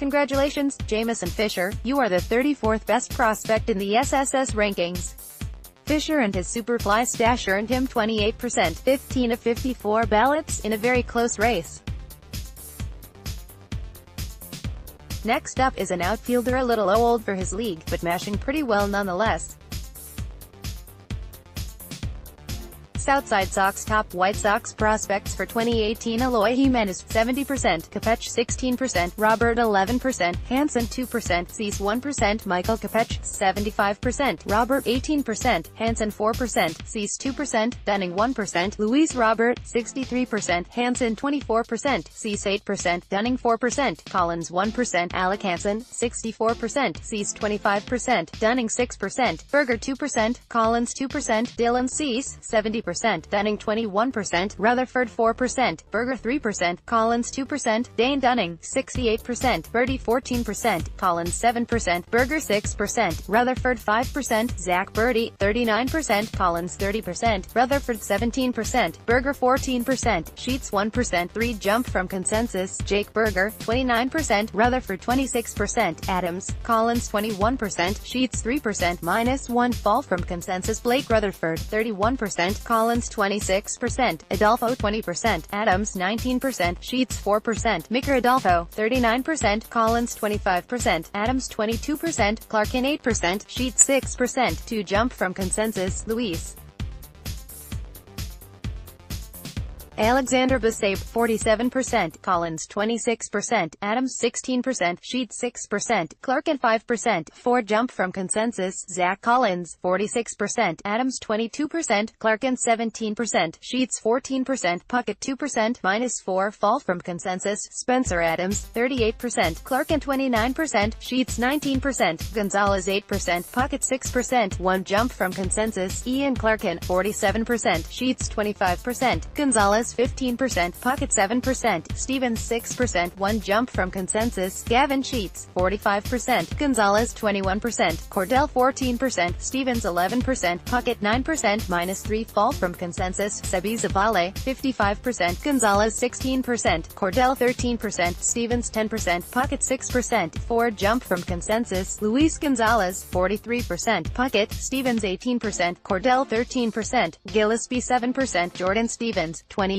Congratulations, Jameson Fisher, you are the 34th best prospect in the SSS rankings. Fisher and his superfly stache earned him 28%, 15 of 54 ballots, in a very close race. Next up is an outfielder a little old for his league, but mashing pretty well nonetheless. Southside Sox top White Sox prospects for 2018: Eloy Jimenez 70%, Kopech 16%, Robert 11%, Hansen 2%, Cease 1%, Michael Kopech 75%, Robert 18%, Hansen 4%, Cease 2%, Dunning 1%, Luis Robert 63%, Hansen 24%, Cease 8%, Dunning 4%, Collins 1%, Alec Hansen 64%, Cease 25%, Dunning 6%, Berger 2%, Collins 2%, Dylan Cease 70%, Dunning 21%, Rutherford 4%, Berger 3%, Collins 2%, Dane Dunning 68%, Birdie 14%, Collins 7%, Berger 6%, Rutherford 5%, Zach Birdie 39%, Collins 30%, Rutherford 17%, Berger 14%, Sheets 1%, 3 jump from consensus, Jake Berger 29%, Rutherford 26%, Adams, Collins 21%, Sheets 3%, -1 fall from consensus, Blake Rutherford 31%, Collins 26%, Adolfo 20%, Adams 19%, Sheets 4%, Micker Adolfo 39%, Collins 25%, Adams 22%, Clarkin 8%, Sheets 6%, 2 jump from consensus, Luis Alexander Basabe 47%, Collins 26%, Adams 16%, Sheets 6%, Clarkin 5%, 4 jump from consensus, Zach Collins 46%, Adams 22%, Clarkin 17%, Sheets 14%, Puckett 2%, -4 fall from consensus, Spencer Adams 38%, Clarkin 29%, Sheets 19%, Gonzalez 8%, Puckett 6%, 1 jump from consensus, Ian Clarkin 47%, Sheets 25%, Gonzalez 15%, Puckett 7%, Stevens 6%, 1 jump from consensus, Gavin Sheets 45%, Gonzalez 21%, Cordell 14%, Stevens 11%, Puckett 9%, -3 fall from consensus, Sebi Zavala 55%, Gonzalez 16%, Cordell 13%, Stevens 10%, Puckett 6%, 4 jump from consensus, Luis Gonzalez 43%, Puckett, Stevens 18%, Cordell 13%, Gillespie 7%, Jordan Stevens 28%,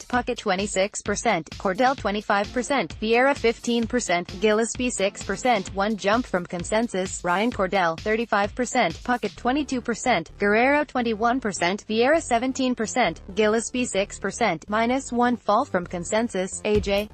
Puckett 26%, Cordell 25%, Vieira 15%, Gillespie 6%, 1 jump from consensus, Ryan Cordell 35%, Puckett 22%, Guerrero 21%, Vieira 17%, Gillespie 6%, -1 fall from consensus, AJ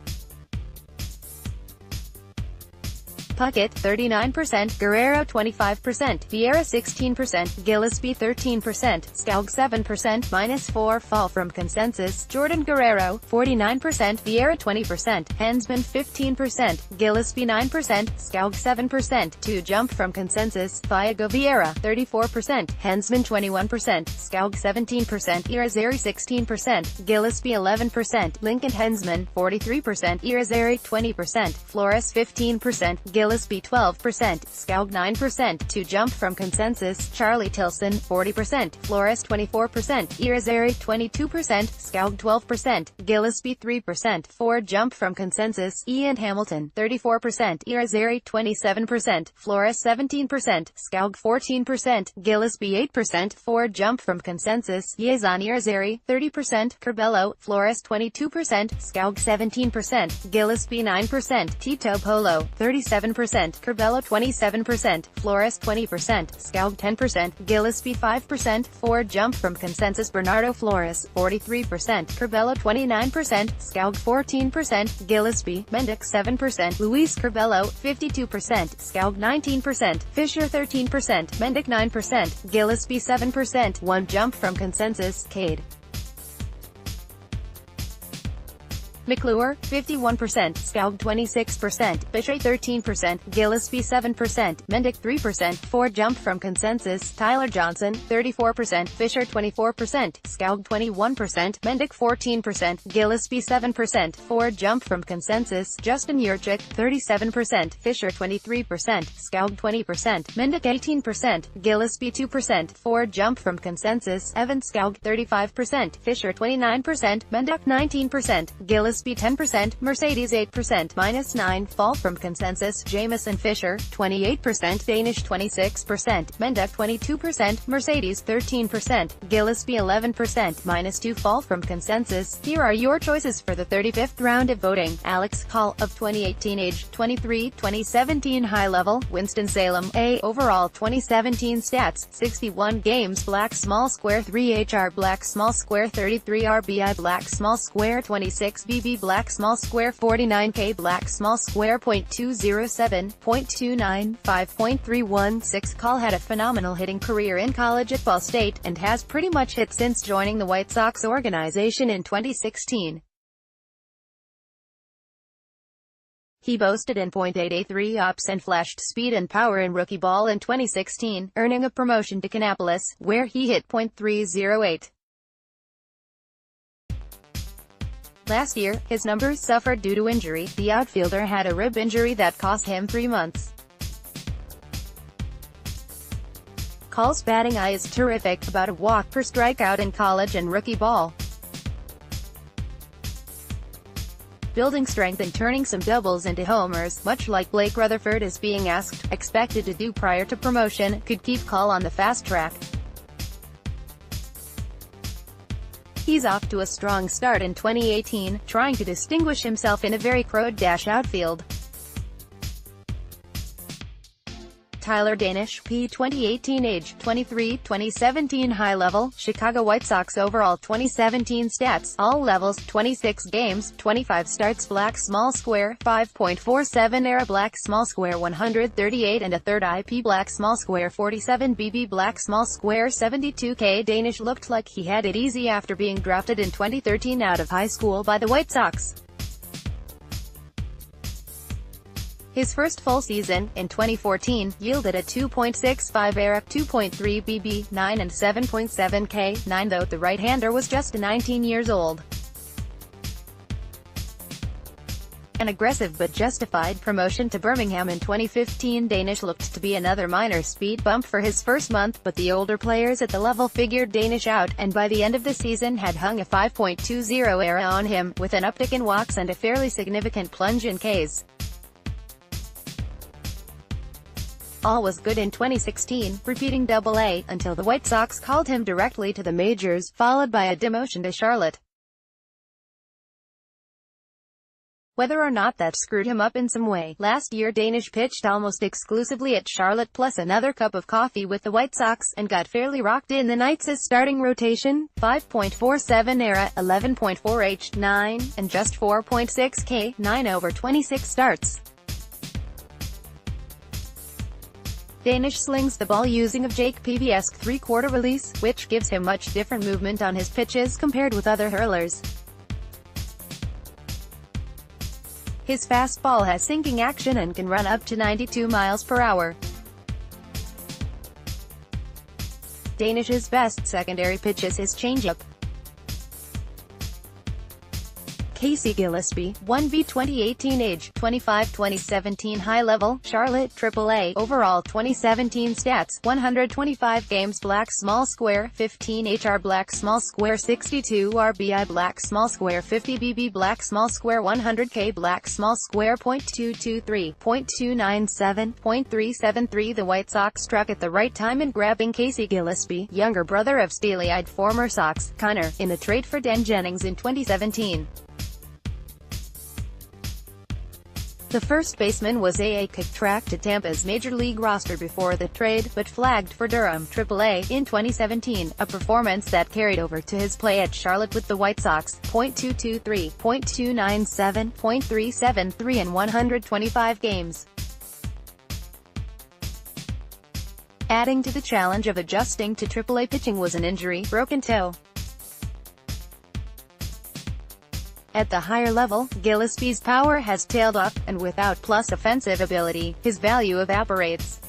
Puckett 39%, Guerrero 25%, Vieira 16%, Gillespie 13%, Scaug 7%, -4 fall from consensus, Jordan Guerrero 49%, Vieira 20%, Hensman 15%, Gillespie 9%, Scaug 7%, 2 jump from consensus, Viago Vieira 34%, Hensman 21%, Scaug 17%, Irizarry 16%, Gillespie 11%, Lincoln Hensman 43%, Irizarry 20%, Flores 15%, Gillespie 12%, Scaug 9%, 2 jump from consensus, Charlie Tilson 40%, Flores 24%, Irizarry 22%, Scaug 12%, Gillespie 3%, 4 jump from consensus, Ian Hamilton 34%, Irizarry 27%, Flores 17%, Scaug 14%, Gillespie 8%, 4 jump from consensus, Yazan Irizarry 30%, Curbelo, Flores 22%, Scaug 17%, Gillespie 9%, Tito Polo 37%, Curbelo 27%, Flores 20%, Scaug 10%, Gillespie 5%, 4 jump from consensus, Bernardo Flores 43%, Curbelo 29%, Scaug 14%, Gillespie, Mendick 7%, Luis Curbelo 52%, Scaug 19%, Fisher 13%, Mendick 9%, Gillespie 7%, 1 jump from consensus, Cade McClure, 51%, Scaug 26%, Bichet 13%, Gillespie 7%, Mendick 3%, 4 jump from consensus, Tyler Johnson, 34%, Fisher 24%, Scaug 21%, Mendick 14%, Gillespie 7%, 4 jump from consensus, Justin Yurchik, 37%, Fisher 23%, Scaug 20%, Mendick 18%, Gillespie 2%, 4 jump from consensus, Evan Scaug 35%, Fisher 29%, Mendick 19%, Gillespie Gillespie 10%, Mercedes 8%, -9, fall from consensus, Jameson Fisher, 28%, Danish 26%, Menduck 22%, Mercedes 13%, Gillespie 11%, -2, fall from consensus. Here are your choices for the 35th round of voting. Alex Coll, of 2018 age, 23, 2017 high level, Winston-Salem, A, overall 2017 stats, 61 games, black small square 3 HR, black small square 33 RBI, black small square 26 BB, black small square 49 K, black small square .207, .295, .316. Coll had a phenomenal hitting career in college at Ball State, and has pretty much hit since joining the White Sox organization in 2016. He boasted in .883 ops and flashed speed and power in rookie ball in 2016, earning a promotion to Kannapolis, where he hit .308. Last year, his numbers suffered due to injury. The outfielder had a rib injury that cost him 3 months. Coll's batting eye is terrific, about a walk per strikeout in college and rookie ball. Building strength and turning some doubles into homers, much like Blake Rutherford is being expected to do prior to promotion, could keep Coll on the fast track. He's off to a strong start in 2018, trying to distinguish himself in a very crowd-dash outfield. Tyler Danish, P. 2018 age, 23, 2017 high level, Chicago White Sox overall 2017 stats, all levels, 26 games, 25 starts, black small square, 5.47 ERA, black small square 138 and a third IP, black small square 47 BB, black small square 72 K. Danish looked like he had it easy after being drafted in 2013 out of high school by the White Sox. His first full season, in 2014, yielded a 2.65 ERA, 2.3 BB, 9 and 7.7 K, 9 though the right-hander was just 19 years old. An aggressive but justified promotion to Birmingham in 2015. Danish looked to be another minor speed bump for his first month, but the older players at the level figured Danish out, and by the end of the season had hung a 5.20 ERA on him, with an uptick in walks and a fairly significant plunge in Ks. All was good in 2016, repeating Double-A, until the White Sox called him directly to the majors, followed by a demotion to Charlotte. Whether or not that screwed him up in some way, last year Danish pitched almost exclusively at Charlotte plus another cup of coffee with the White Sox, and got fairly rocked in the Knights' starting rotation, 5.47 ERA, 11.4 H, 9, and just 4.6 K, 9 over 26 starts. Danish slings the ball using a Jake Peavy-esque three-quarter release, which gives him much different movement on his pitches compared with other hurlers. His fastball has sinking action and can run up to 92 miles per hour. Danish's best secondary pitch is his changeup. Casey Gillespie, 1B 2018 age, 25 2017 high level, Charlotte, Triple-A, overall 2017 stats, 125 games, black small square, 15 HR, black small square 62 RBI, black small square 50 BB, black small square 100 K, black small square .223, .297, .373. The White Sox struck at the right time in grabbing Casey Gillespie, younger brother of steely-eyed former Sox, Connor, in the trade for Den Jennings in 2017. The first baseman was kicked track to Tampa's Major League roster before the trade, but flagged for Durham, Triple-A, in 2017, a performance that carried over to his play at Charlotte with the White Sox, .223, .297, .373 in 125 games. Adding to the challenge of adjusting to Triple-A pitching was an injury, broken toe. At the higher level, Gillespie's power has tailed off, and without plus offensive ability, his value evaporates.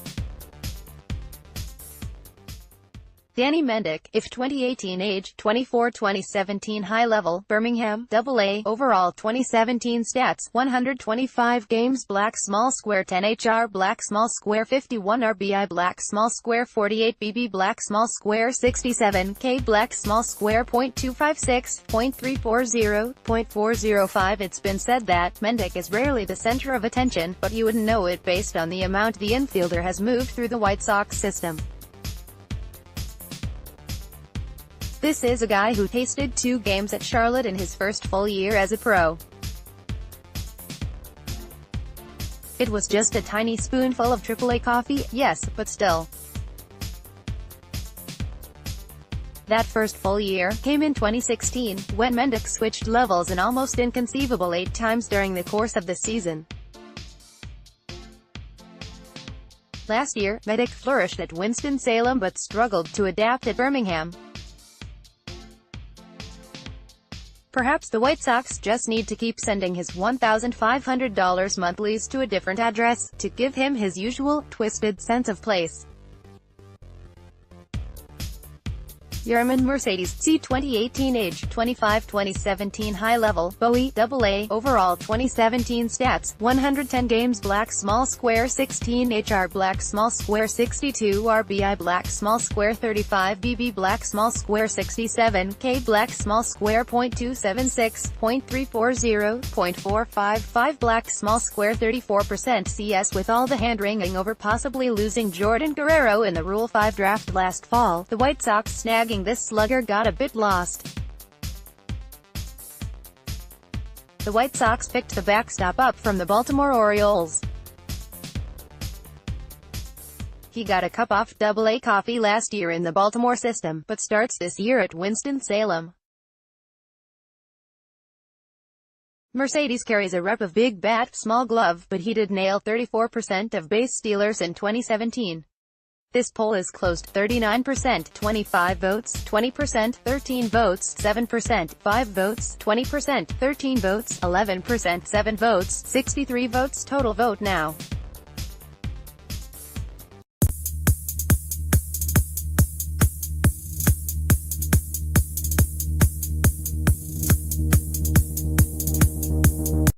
Danny Mendick, if 2018 age, 24 2017 high level, Birmingham, AA, overall 2017 stats, 125 games black small square 10 HR black small square 51 RBI black small square 48 BB black small square 67 K black small square .256, .340, .405. It's been said that Mendick is rarely the center of attention, but you wouldn't know it based on the amount the infielder has moved through the White Sox system. This is a guy who tasted 2 games at Charlotte in his first full year as a pro. It was just a tiny spoonful of AAA coffee, yes, but still. That first full year came in 2016, when Mendick switched levels an almost inconceivable 8 times during the course of the season. Last year, Mendick flourished at Winston-Salem but struggled to adapt at Birmingham. Perhaps the White Sox just need to keep sending his $1,500 monthlies to a different address, to give him his usual, twisted sense of place. Yerman Mercedes, C 2018 age, 25 2017 high level, Bowie, AA, overall 2017 stats, 110 games black small square 16 HR black small square 62 RBI black small square 35 BB black small square 67 K black small square .276, .340, .455 black small square 34% CS. With all the hand-wringing over possibly losing Jordan Guerrero in the Rule 5 draft last fall, the White Sox snagging this slugger got a bit lost. The White Sox picked the backstop up from the Baltimore Orioles. He got a cup off AA coffee last year in the Baltimore system, but starts this year at Winston-Salem. Mercedes carries a rep of big bat, small glove, but he did nail 34% of base stealers in 2017. This poll is closed, 39%, 25 votes, 20%, 13 votes, 7%, 5 votes, 20%, 13 votes, 11%, 7 votes, 63 votes total. Vote now.